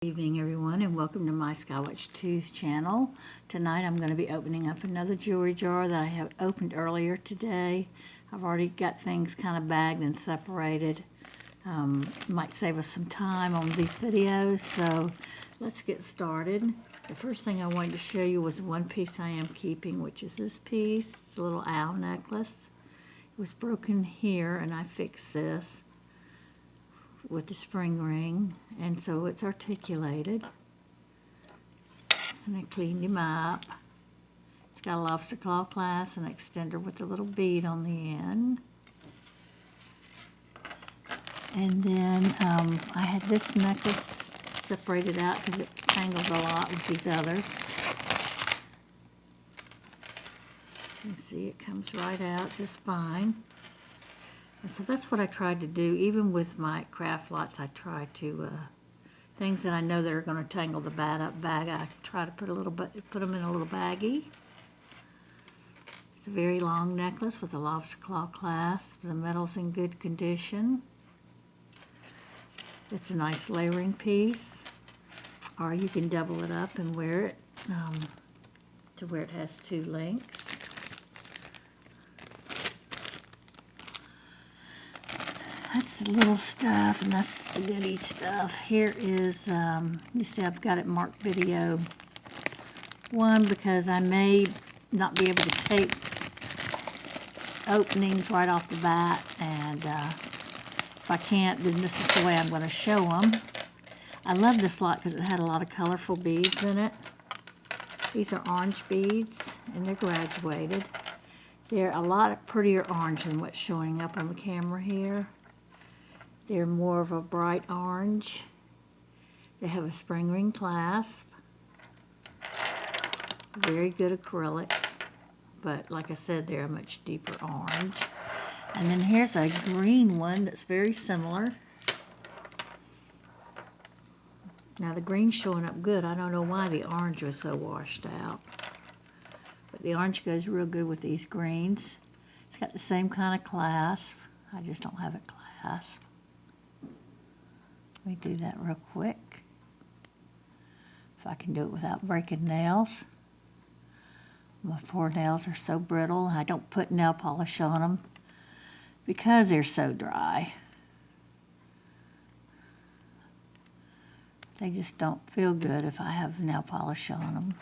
Good evening, everyone, and welcome to my Skywatch 2's channel. Tonight I'm going to be opening up another jewelry jar that I have opened earlier today. I've already got things kind of bagged and separated. Might save us some time on these videos, so let's get started. The first thing I wanted to show you was one piece I am keeping, which is this piece. It's a little owl necklace. It was broken here, and I fixed this with the spring ring, and so it's articulated, and I cleaned him up. It's got a lobster claw clasp and an extender with a little bead on the end. And then I had this necklace separated out because it tangles a lot with these others. You can see it comes right out just fine. And so that's what I tried to do. Even with my craft lots, I try to, things that I know that are going to tangle the bag, I try to put them in a little baggie. It's a very long necklace with a lobster claw clasp. The metal's in good condition. It's a nice layering piece. Or you can double it up and wear it to where it has two links. That's the little stuff, and that's the goodie stuff. Here is, you see I've got it marked video 1 because I may not be able to tape openings right off the bat, and if I can't, then this is the way I'm going to show them. I love this lot because it had a lot of colorful beads in it. These are orange beads, and they're graduated. They're a lot prettier orange than what's showing up on the camera here. They're more of a bright orange. They have a spring ring clasp. Very good acrylic. But like I said, they're a much deeper orange. And then here's a green one that's very similar. Now the green's showing up good. I don't know why the orange was so washed out. But the orange goes real good with these greens. It's got the same kind of clasp. I just don't have it clasped. Let me do that real quick. If I can do it without breaking nails. My poor nails are so brittle. I don't put nail polish on them because they're so dry. They just don't feel good if I have nail polish on them.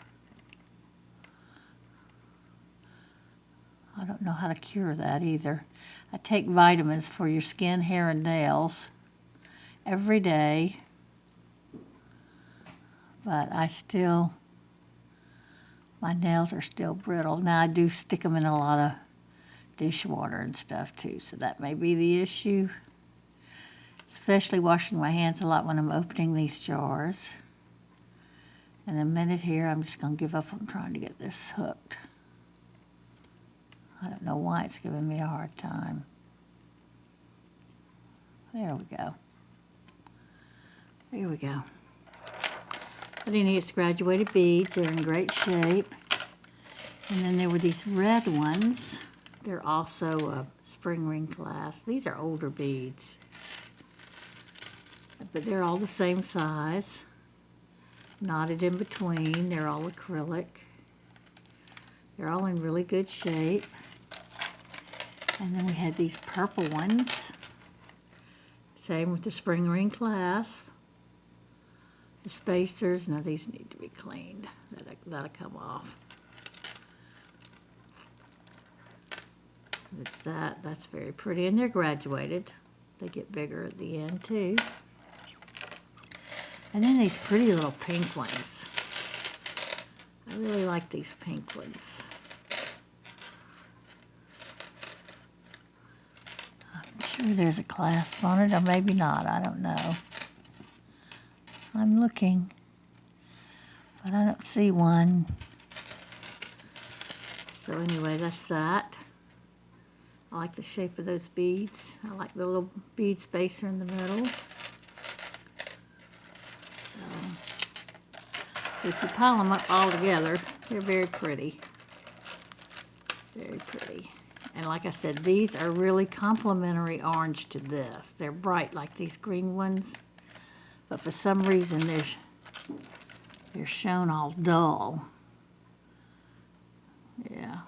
I don't know how to cure that either. I take vitamins for your skin, hair, and nails every day, but my nails are still brittle. Now I do stick them in a lot of dishwater and stuff too, so that may be the issue. Especially washing my hands a lot when I'm opening these jars. In a minute here, I'm just going to give up on trying to get this hooked. I don't know why it's giving me a hard time. There we go. There we go. But anyway, it's graduated beads. They're in great shape. And then there were these red ones. They're also a spring ring clasp. These are older beads. But they're all the same size. Knotted in between. They're all acrylic. They're all in really good shape. And then we had these purple ones. Same with the spring ring clasp. The spacers, now these need to be cleaned. That'll come off. It's that's very pretty, and they're graduated. They get bigger at the end too. And then these pretty little pink ones. I really like these pink ones. I'm sure there's a clasp on it, or maybe not, I don't know. I'm looking, but I don't see one. So anyway, that's that. I like the shape of those beads. I like the little bead spacer in the middle. So if you pile them up all together, they're very pretty. Very pretty. And like I said, these are really complementary orange to this. They're bright like these green ones. But for some reason, they're shown all dull. Yeah,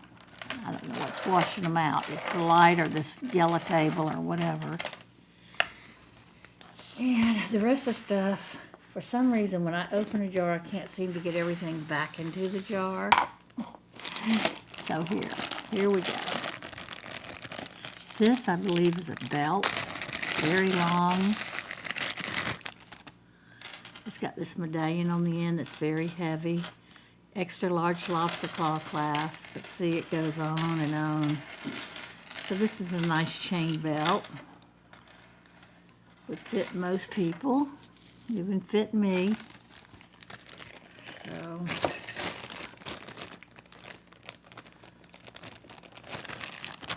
I don't know what's washing them out. It's the light or this yellow table or whatever. And the rest of the stuff, for some reason, when I open a jar, I can't seem to get everything back into the jar. So here we go. This, I believe, is a belt. Very long. It's got this medallion on the end that's very heavy. Extra large lobster claw clasp, but see, it goes on and on. So this is a nice chain belt. Would fit most people, even fit me. So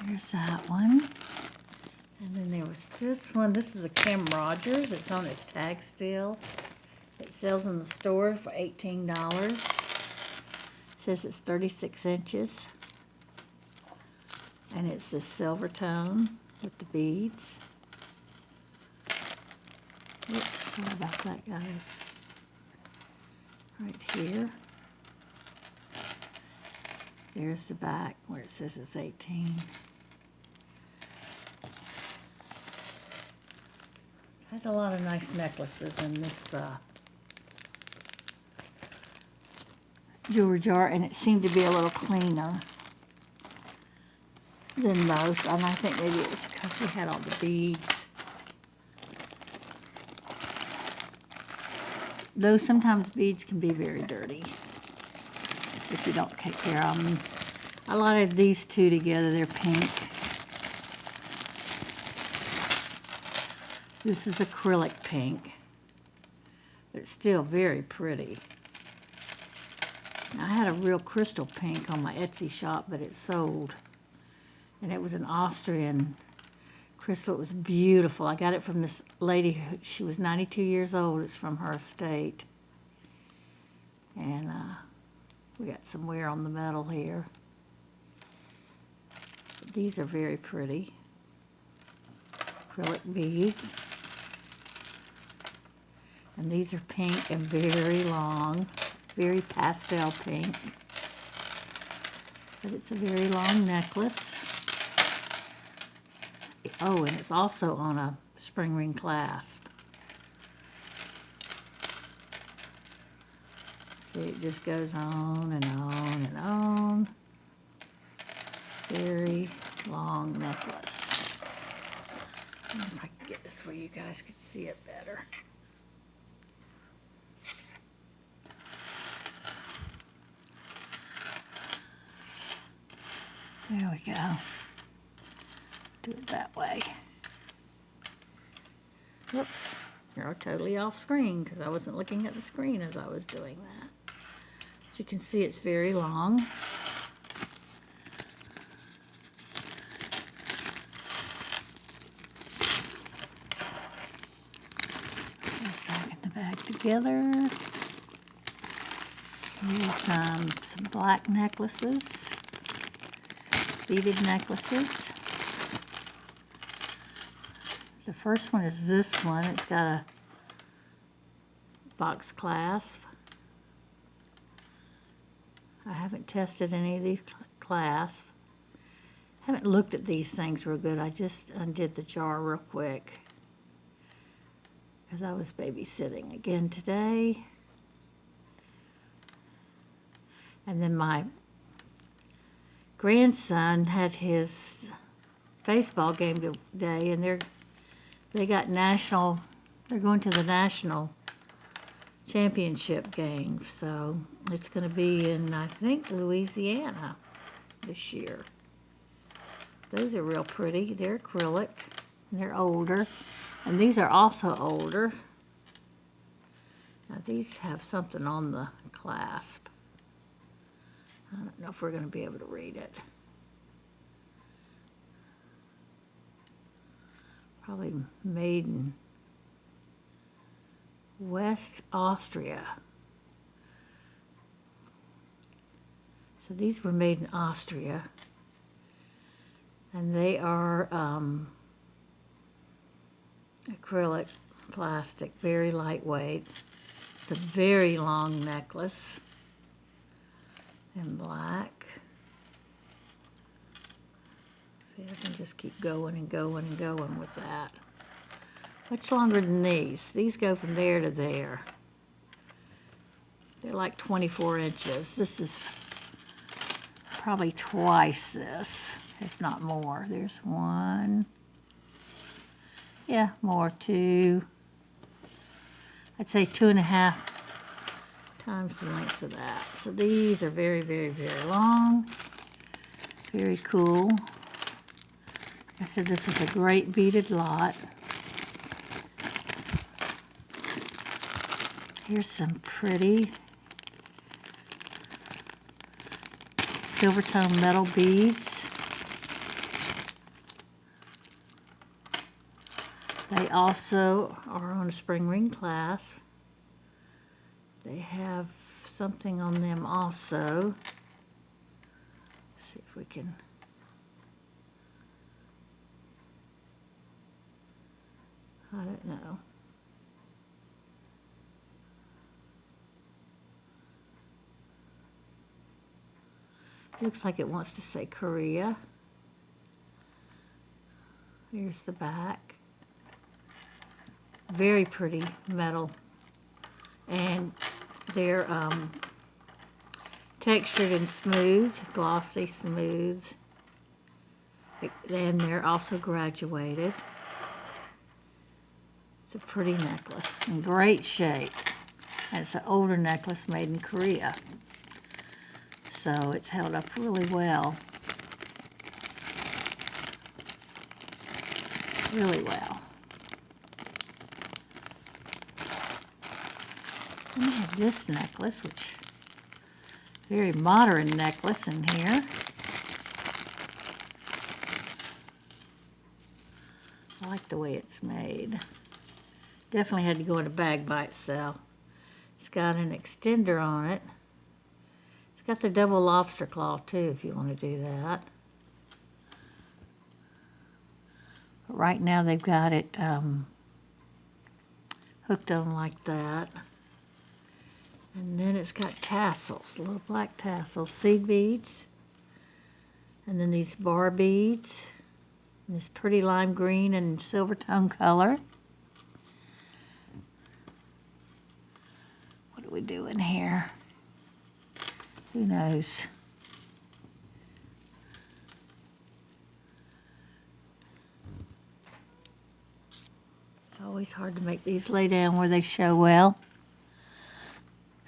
there's that one. And then there was this one. This is a Kim Rogers. It's on its tag still. It sells in the store for $18. It says it's 36 inches. And it's this silver tone with the beads. Oops, sorry about that, guys. Right here. There's the back where it says it's 18. Has a lot of nice necklaces in this jewelry jar, and it seemed to be a little cleaner than most. And I think maybe it was because we had all the beads. Though sometimes beads can be very dirty if you don't take care of them. I lighted these two together. They're pink. This is acrylic pink. But it's still very pretty. Now, I had a real crystal pink on my Etsy shop, but it sold. And it was an Austrian crystal. It was beautiful. I got it from this lady. She was 92 years old. It's from her estate. And we got some wear on the metal here. But these are very pretty. Acrylic beads. And these are pink and very long. Very pastel pink. But it's a very long necklace. Oh, and it's also on a spring ring clasp. See, it just goes on and on and on. Very long necklace. I wonder if I can get this where you guys could see it better. There we go. Do it that way. Whoops, you're totally off screen because I wasn't looking at the screen as I was doing that. As you can see, it's very long. Back in the bag together. Here's some black necklaces, beaded necklaces. The first one is this one. It's got a box clasp. I haven't tested any of these clasps. Haven't looked at these things real good. I just undid the jar real quick because I was babysitting again today. And then my grandson had his baseball game today, and they're going to the national championship game. So it's going to be in, I think, Louisiana this year. Those are real pretty. They're acrylic, and they're older. And these are also older. Now these have something on the clasp. I don't know if we're going to be able to read it. Probably made in West Austria. So these were made in Austria. And they are acrylic plastic, very lightweight. So a very long necklace in black. See, I can just keep going and going and going with that. Much longer than these. These go from there to there. They're like 24 inches. This is probably twice this, if not more. There's one. Yeah, more, two. I'd say 2.5 times the length of that. So these are very, very, very long. Very cool. I said this is a great beaded lot. Here's some pretty silver tone metal beads. They also are on a spring ring clasp. They have something on them also. Let's see if we can. I don't know. Looks like it wants to say Korea. Here's the back. Very pretty metal. And they're textured and smooth, glossy, smooth. And they're also graduated. It's a pretty necklace in great shape. And it's an older necklace made in Korea. So it's held up really well. Really well. And we have this necklace, which very modern necklace in here. I like the way it's made. Definitely had to go in a bag by itself. It's got an extender on it. It's got the double lobster claw too, if you want to do that. But right now they've got it hooked on like that. And then it's got tassels, little black tassels, seed beads. And then these bar beads. And this pretty lime green and silver tone color. What do we do in here? Who knows? It's always hard to make these lay down where they show well.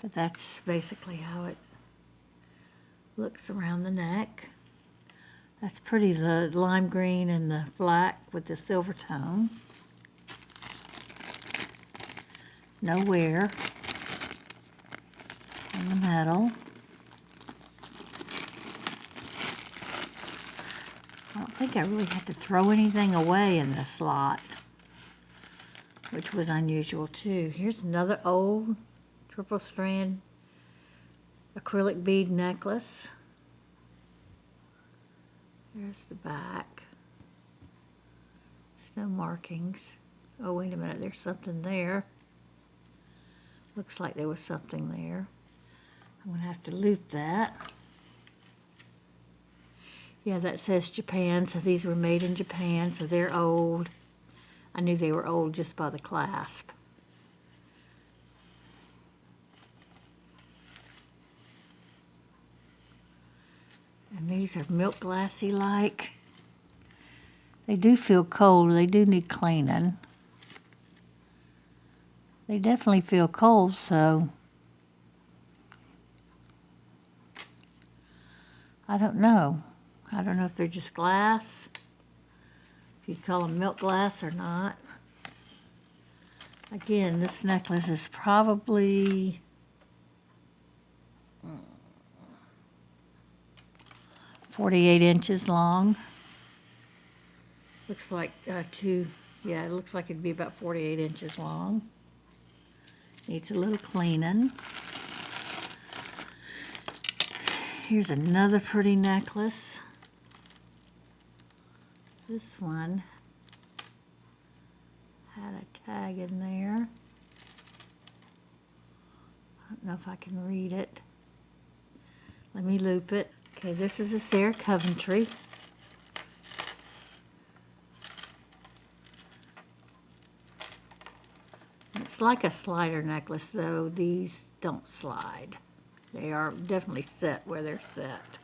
But that's basically how it looks around the neck. That's pretty, the lime green and the black with the silver tone. No wear on the metal. I don't think I really had to throw anything away in this lot, which was unusual too. Here's another old triple strand acrylic bead necklace. There's the back. Still markings. Oh, wait a minute, there's something there. Looks like there was something there. I'm gonna have to loop that. Yeah, that says Japan, so these were made in Japan, so they're old. I knew they were old just by the clasp. And these are milk glassy like. They do feel cold, they do need cleaning. They definitely feel cold, so I don't know. I don't know if they're just glass, if you call them milk glass or not. Again, this necklace is probably 48 inches long. Looks like it looks like it'd be about 48 inches long. Needs a little cleaning. Here's another pretty necklace. This one had a tag in there. I don't know if I can read it. Let me loop it. Okay, this is a Sarah Coventry. It's like a slider necklace, though these don't slide. They are definitely set where they're set.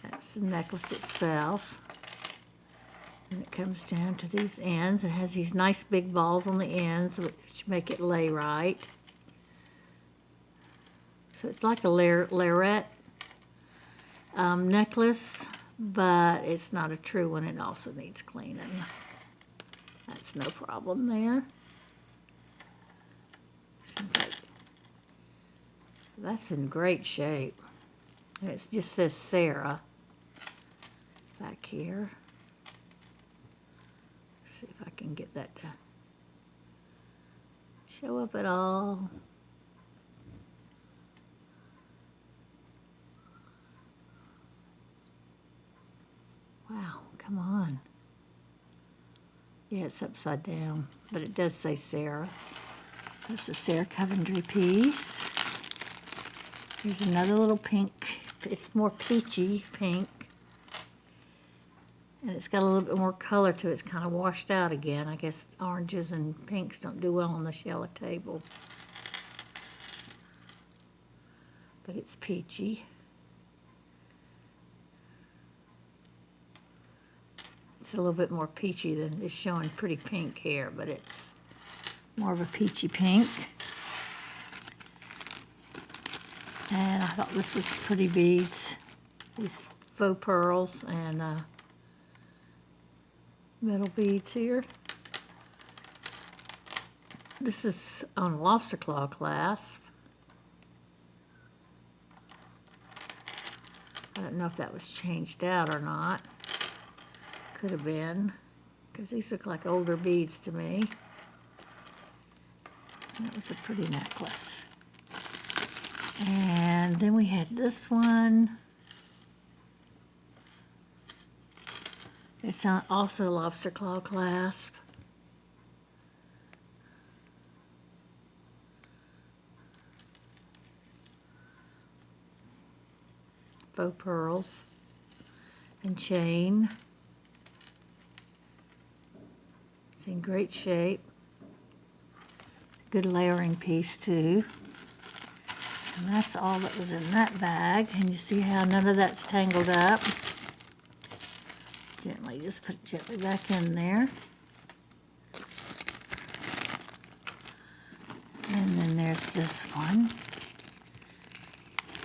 That's the necklace itself. And it comes down to these ends. It has these nice big balls on the ends, which make it lay right. So it's like a lariat necklace, but it's not a true one. It also needs cleaning. That's no problem there. That's in great shape. It just says Sarah back here. See if I can get that to show up at all. Wow, come on. Yeah, it's upside down, but it does say Sarah. This is a Sarah Coventry piece. Here's another little pink. It's more peachy pink. And it's got a little bit more color to it. It's kind of washed out again. I guess oranges and pinks don't do well on the Sheila table. But it's peachy. It's a little bit more peachy than it's showing pretty pink here, but it's more of a peachy pink. And I thought this was pretty beads. These faux pearls and metal beads here. This is on a lobster claw clasp. I don't know if that was changed out or not. Could have been, because these look like older beads to me. That was a pretty necklace. And then we had this one. It's also lobster claw clasp. Faux pearls and chain. It's in great shape. Good layering piece too. And that's all that was in that bag. And you see how none of that's tangled up. Gently, just put it gently back in there. And then there's this one.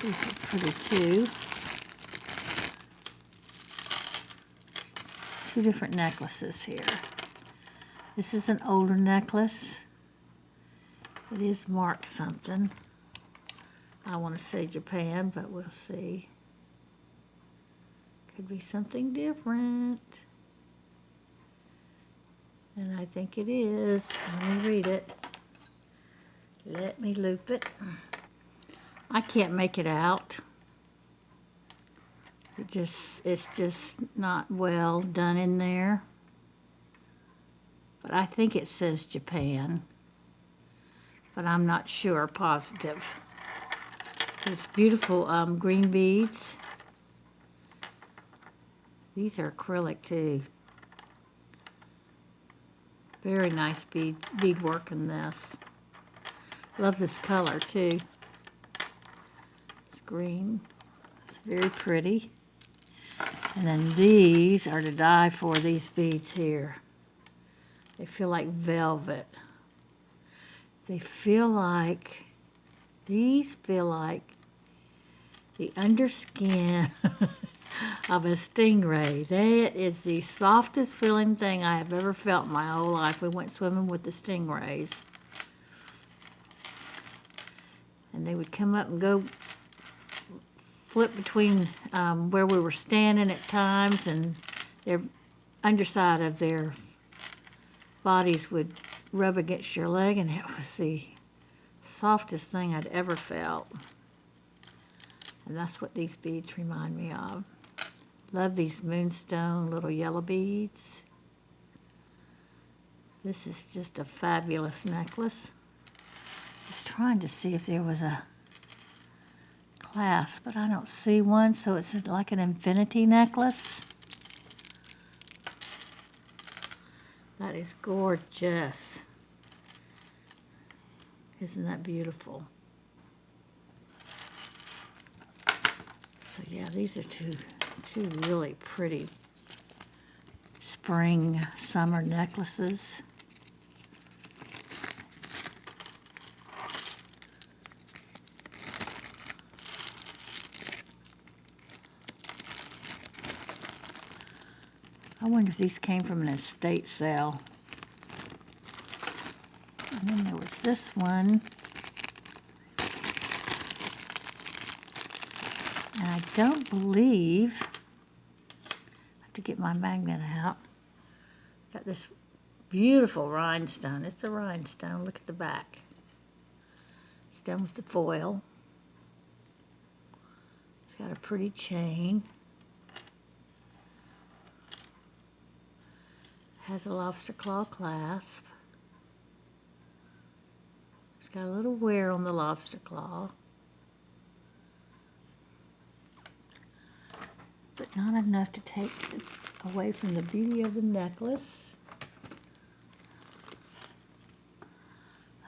These are pretty too. Two different necklaces here. This is an older necklace. It is marked something. I want to say Japan, but we'll see. Could be something different. And I think it is. Let me read it. Let me loop it. I can't make it out. It's just not well done in there. But I think it says Japan. But I'm not sure, positive. It's beautiful green beads. These are acrylic too. Very nice beadwork in this. Love this color too. It's green. It's very pretty. And then these are to die for, these beads here. They feel like velvet. They feel like, these feel like the underskin of a stingray. That is the softest feeling thing I have ever felt in my whole life. We went swimming with the stingrays. And they would come up and go flip between where we were standing at times, and their underside of their bodies would rub against your leg, and it was the softest thing I'd ever felt. And that's what these beads remind me of. Love these moonstone little yellow beads. This is just a fabulous necklace. It's trying to see if there was a clasp, but I don't see one, so it's like an infinity necklace. That is gorgeous. Isn't that beautiful? So yeah, these are two really pretty spring, summer necklaces. I wonder if these came from an estate sale. And then there was this one. And I don't believe, I have to get my magnet out. Got this beautiful rhinestone. It's a rhinestone. Look at the back. It's done with the foil. It's got a pretty chain. Has a lobster claw clasp. It's got a little wear on the lobster claw, but not enough to take away from the beauty of the necklace.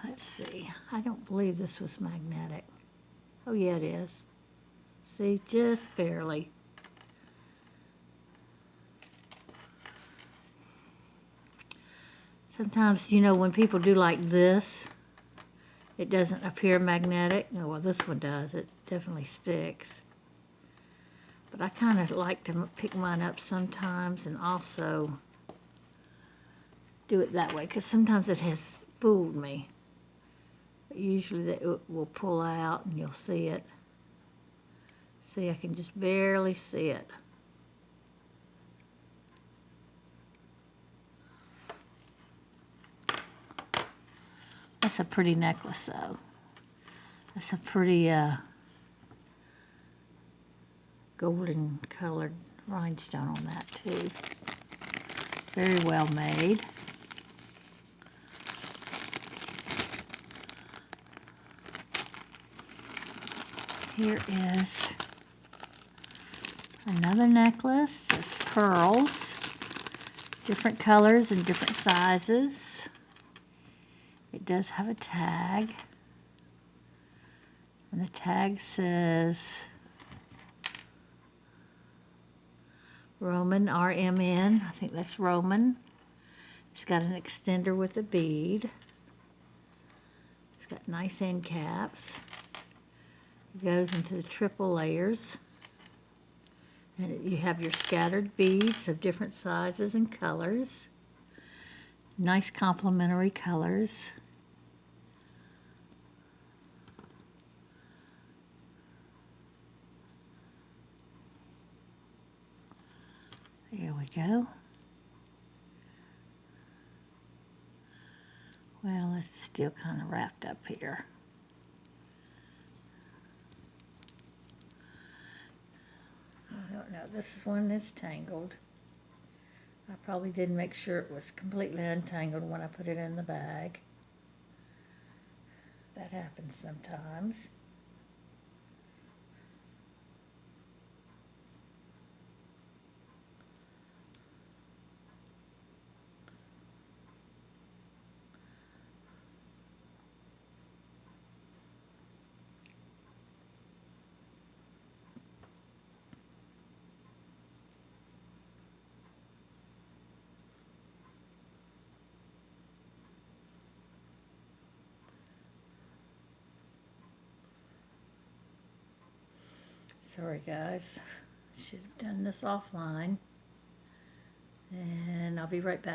Let's see. I don't believe this was magnetic. Oh yeah, it is. See, just barely. Sometimes, you know, when people do like this, it doesn't appear magnetic. Oh, well, this one does. It definitely sticks. But I kind of like to pick mine up sometimes and also do it that way, because sometimes it has fooled me. But usually it will pull out and you'll see it. See, I can just barely see it. That's a pretty necklace, though. That's a pretty golden colored rhinestone on that, too. Very well made. Here is another necklace. It's pearls, different colors and different sizes. It does have a tag, and the tag says Roman, RMN. I think that's Roman. It's got an extender with a bead. It's got nice end caps. It goes into the triple layers. And you have your scattered beads of different sizes and colors. Nice complementary colors. There we go. Well, it's still kind of wrapped up here. I don't know. This one is tangled. I probably didn't make sure it was completely untangled when I put it in the bag. That happens sometimes. Sorry guys, should have done this offline, and I'll be right back.